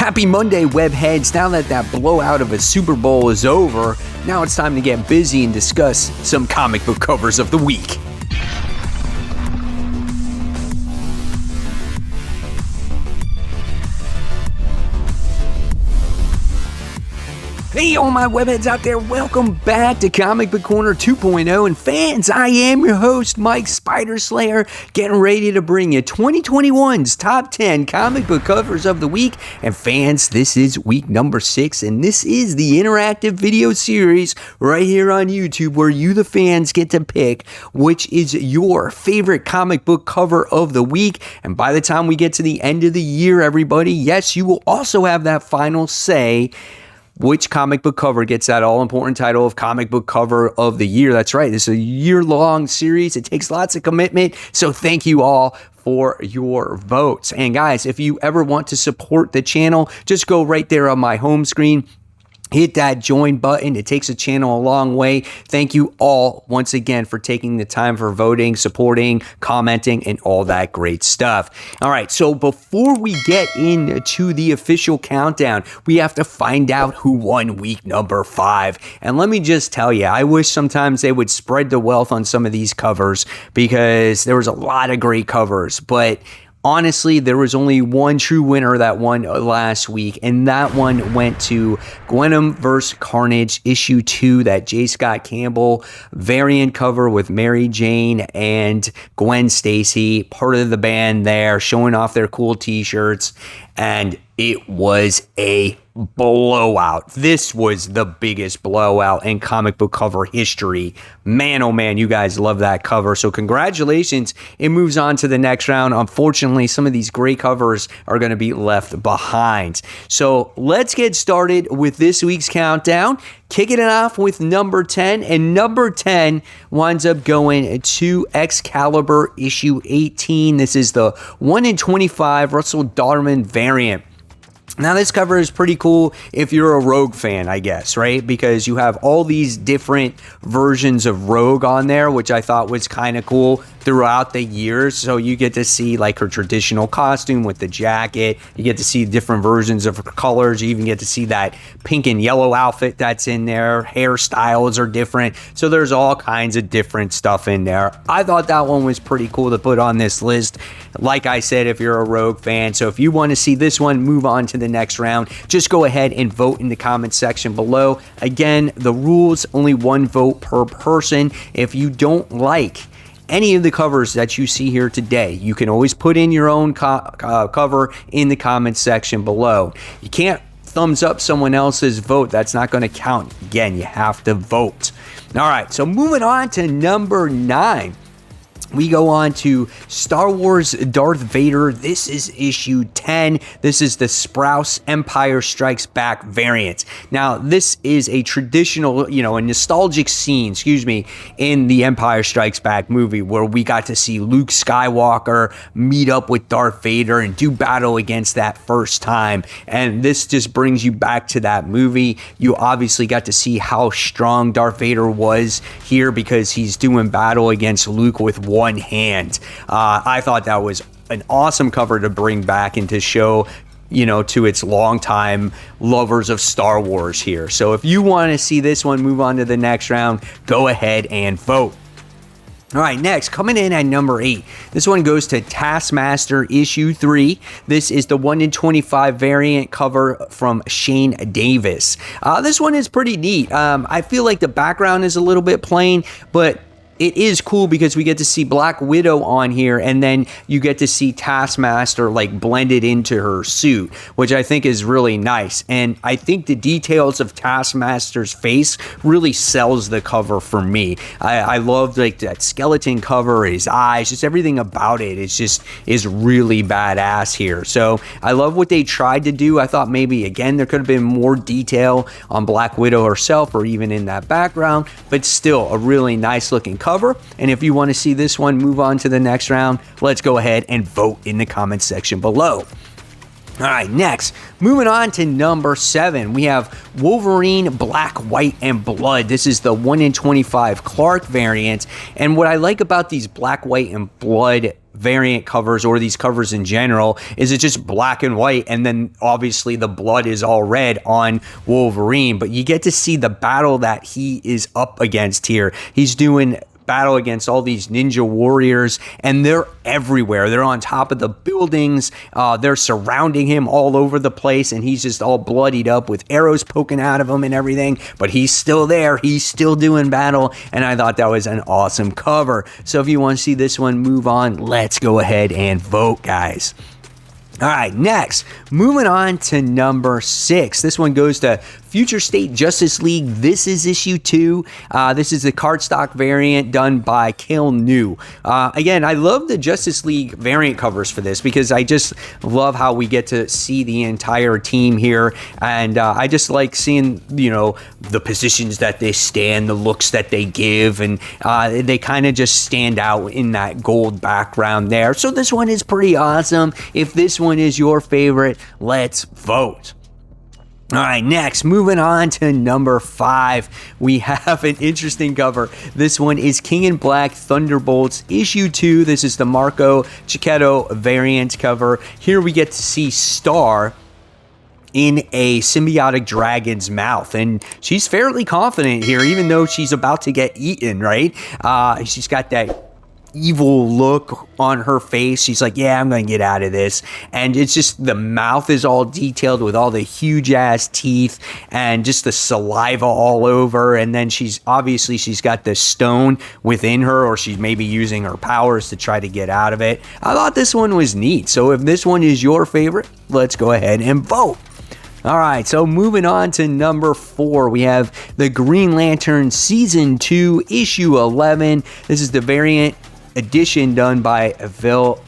Happy Monday, webheads. Now that blowout of a Super Bowl is over, now it's time to get busy and discuss some comic book covers of the week. Hey, all my webheads out there, welcome back to Comic Book Corner 2.0. And fans, I am your host, Mike Spider Slayer, getting ready to bring you 2021's top 10 comic book covers of the week. And fans, this is week number 6, and this is the interactive video series right here on YouTube where you, the fans, get to pick which is your favorite comic book cover of the week. And by the time we get to the end of the year, everybody, yes, you will also have that final say which comic book cover gets that all-important title of comic book cover of the year. That's right. This is a year-long series. It takes lots of commitment. So thank you all for your votes. And guys, if you ever want to support the channel, just go right there on my home screen. Hit that join button. It takes the channel a long way. Thank you all once again for taking the time for voting, supporting, commenting, and all that great stuff. All right, so before we get into the official countdown, we have to find out who won week number 5. And let me just tell you, I wish sometimes they would spread the wealth on some of these covers because there was a lot of great covers, but honestly, there was only one true winner that won last week, and that one went to Gwenom vs. Carnage, issue 2, that J. Scott Campbell variant cover with Mary Jane and Gwen Stacy, part of the band there, showing off their cool t-shirts, and it was a blowout. This was the biggest blowout in comic book cover history. Man, oh man, you guys love that cover. So congratulations. It moves on to the next round. Unfortunately, some of these great covers are going to be left behind. So let's get started with this week's countdown. Kicking it off with number 10, and number 10 winds up going to Excalibur issue 18. This is the 1 in 25 Russell Darman variant. Now, this cover is pretty cool if you're a Rogue fan, I guess, right? Because you have all these different versions of Rogue on there, which I thought was kind of cool throughout the years. So you get to see like her traditional costume with the jacket. You get to see different versions of her colors. You even get to see that pink and yellow outfit that's in there. Hairstyles are different. So there's all kinds of different stuff in there. I thought that one was pretty cool to put on this list. Like I said, if you're a Rogue fan. So if you want to see this one move on to the next round, just go ahead and vote in the comments section below. Again, the rules, only one vote per person. If you don't like any of the covers that you see here today, you can always put in your own cover in the comments section below. You can't thumbs up someone else's vote. That's not going to count. Again, you have to vote. All right, so moving on to number 9. We go on to Star Wars Darth Vader. This is issue 10. This is the Sprouse Empire Strikes Back variant. Now, this is a traditional, a nostalgic scene, in the Empire Strikes Back movie where we got to see Luke Skywalker meet up with Darth Vader and do battle against that first time. And this just brings you back to that movie. You obviously got to see how strong Darth Vader was here because he's doing battle against Luke with one hand. I thought that was an awesome cover to bring back and to show, to its longtime lovers of Star Wars here. So if you want to see this one move on to the next round, go ahead and vote. All right, next, coming in at number 8. This one goes to Taskmaster issue 3. This is the 1 in 25 variant cover from Shane Davis. This one is pretty neat. I feel like the background is a little bit plain, but it is cool because we get to see Black Widow on here, and then you get to see Taskmaster like blended into her suit, which I think is really nice. And I think the details of Taskmaster's face really sells the cover for me. I love like that skeleton cover, his eyes, just everything about it is really badass here. So I love what they tried to do. I thought maybe again there could have been more detail on Black Widow herself or even in that background, but still a really nice looking cover. And if you want to see this one move on to the next round, let's go ahead and vote in the comments section below. All right, next, moving on to number 7, we have Wolverine Black, White, and Blood. This is the 1 in 25 Clark variant. And what I like about these Black, White, and Blood variant covers or these covers in general is it's just black and white, and then obviously the blood is all red on Wolverine, but you get to see the battle that he is up against here. He's doing battle against all these ninja warriors, and they're everywhere. They're on top of the buildings. They're surrounding him all over the place, and he's just all bloodied up with arrows poking out of him and everything, but he's still there. He's still doing battle, and I thought that was an awesome cover. So if you want to see this one move on, let's go ahead and vote, guys. All right, next, moving on to number 6. This one goes to Future State Justice League. This is issue 2. This is the cardstock variant done by Cale New. Again, I love the Justice League variant covers for this because I just love how we get to see the entire team here. And I just like seeing, you know, the positions that they stand, the looks that they give, and they kind of just stand out in that gold background there. So this one is pretty awesome. If this one is your favorite, let's vote. All right, next, moving on to number 5, we have an interesting cover. This one is King in Black Thunderbolts issue 2. This is the Marco Checchetto variant cover. Here we get to see Star in a symbiotic dragon's mouth, and she's fairly confident here, even though she's about to get eaten, right? She's got that evil look on her face. She's like, yeah, I'm gonna get out of this. And it's just the mouth is all detailed with all the huge ass teeth and just the saliva all over. And then she's got the stone within her, or she's maybe using her powers to try to get out of it. I thought this one was neat. So if this one is your favorite, let's go ahead and vote. All right, so moving on to number 4, we have the Green Lantern Season 2, Issue 11. This is the variant edition done by Phil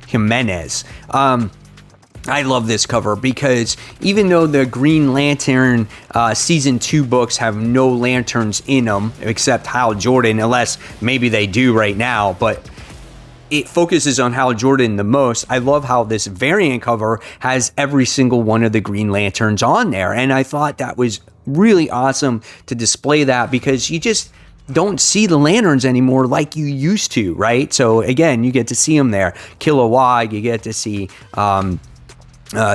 Jimenez. I love this cover because even though the Green Lantern Season 2 books have no lanterns in them, except Hal Jordan, unless maybe they do right now, but it focuses on Hal Jordan the most. I love how this variant cover has every single one of the Green Lanterns on there, and I thought that was really awesome to display that because you just don't see the lanterns anymore like you used to, right? So again, you get to see them there. Kilowog, you get to see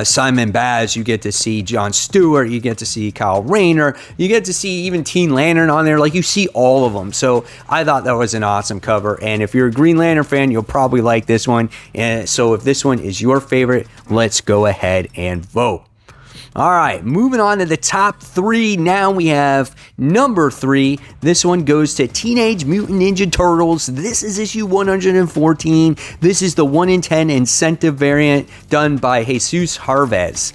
Simon Baz, you get to see John Stewart, you get to see Kyle Rayner, you get to see even Teen Lantern on there. Like, you see all of them. So I thought that was an awesome cover, and if you're a Green Lantern fan, you'll probably like this one. And so if this one is your favorite, let's go ahead and vote. All right, moving on to the top 3. Now we have number 3. This one goes to Teenage Mutant Ninja Turtles. This is issue 114. This is the 1 in 10 incentive variant done by Jesus Harvez.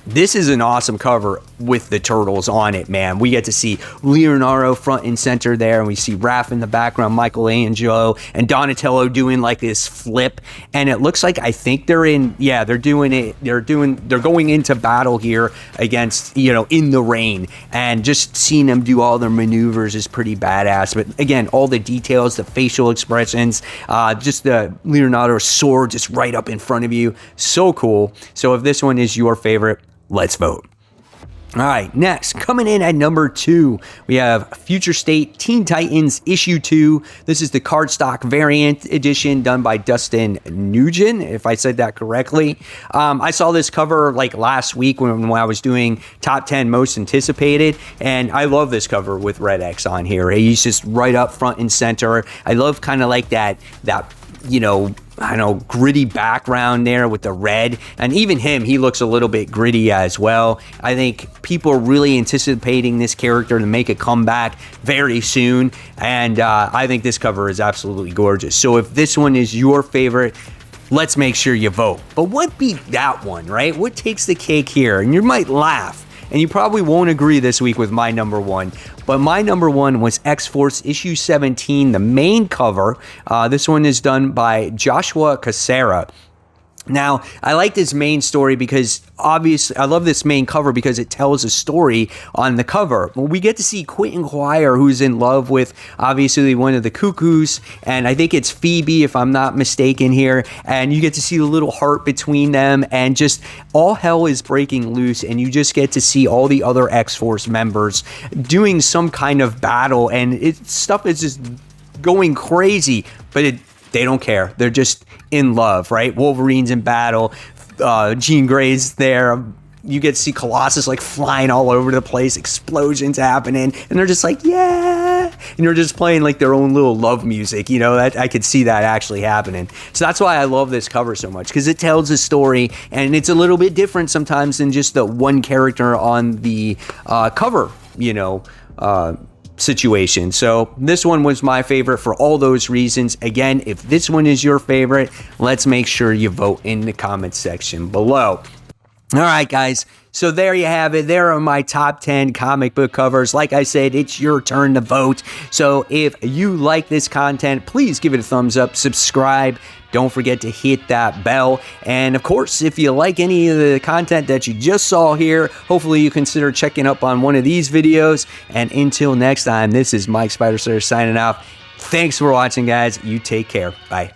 This is an awesome cover with the turtles on it, man. We get to see Leonardo front and center there, and we see Raph in the background, Michelangelo, and Donatello doing like this flip. And it looks like, I think they're going into battle here against, in the rain. And just seeing them do all their maneuvers is pretty badass. But again, all the details, the facial expressions, just the Leonardo's sword just right up in front of you. So cool. So if this one is your favorite, let's vote. All right, next, coming in at number 2, we have Future State Teen Titans issue 2. This is the cardstock variant edition done by Dustin Nugent, if I said that correctly. I saw this cover like last week when I was doing top 10 most anticipated, and I love this cover with Red X on here. He's just right up front and center. I love kind of like that gritty background there with the red, and even him, he looks a little bit gritty as well. I think people are really anticipating this character to make a comeback very soon, and I think this cover is absolutely gorgeous. So if this one is your favorite, let's make sure you vote. But what beat that one, right? What takes the cake here? And you might laugh, and you probably won't agree this week with my number 1. But my number 1 was X-Force issue 17, the main cover. This one is done by Joshua Cassara. Now, I like this main story because obviously I love this main cover because it tells a story on the cover. Well, we get to see Quentin Quire, who's in love with obviously one of the Cuckoos, and I think it's Phoebe, if I'm not mistaken here, and you get to see the little heart between them, and just all hell is breaking loose, and you just get to see all the other X-Force members doing some kind of battle, and stuff is just going crazy, but They don't care. They're just in love, right? Wolverine's in battle. Jean Grey's there. You get to see Colossus like flying all over the place, explosions happening, and they're just like, yeah, and they're just playing like their own little love music, you know, that I could see that actually happening. So that's why I love this cover so much, because it tells a story, and it's a little bit different sometimes than just the one character on the cover, you know, situation. So this one was my favorite for all those reasons. Again, if this one is your favorite, let's make sure you vote in the comments section below. All right, guys. So there you have it. There are my top 10 comic book covers. Like I said, it's your turn to vote. So if you like this content, please give it a thumbs up, subscribe. Don't forget to hit that bell. And of course, if you like any of the content that you just saw here, hopefully you consider checking up on one of these videos. And until next time, this is Mike Spider Slayer signing off. Thanks for watching, guys. You take care. Bye.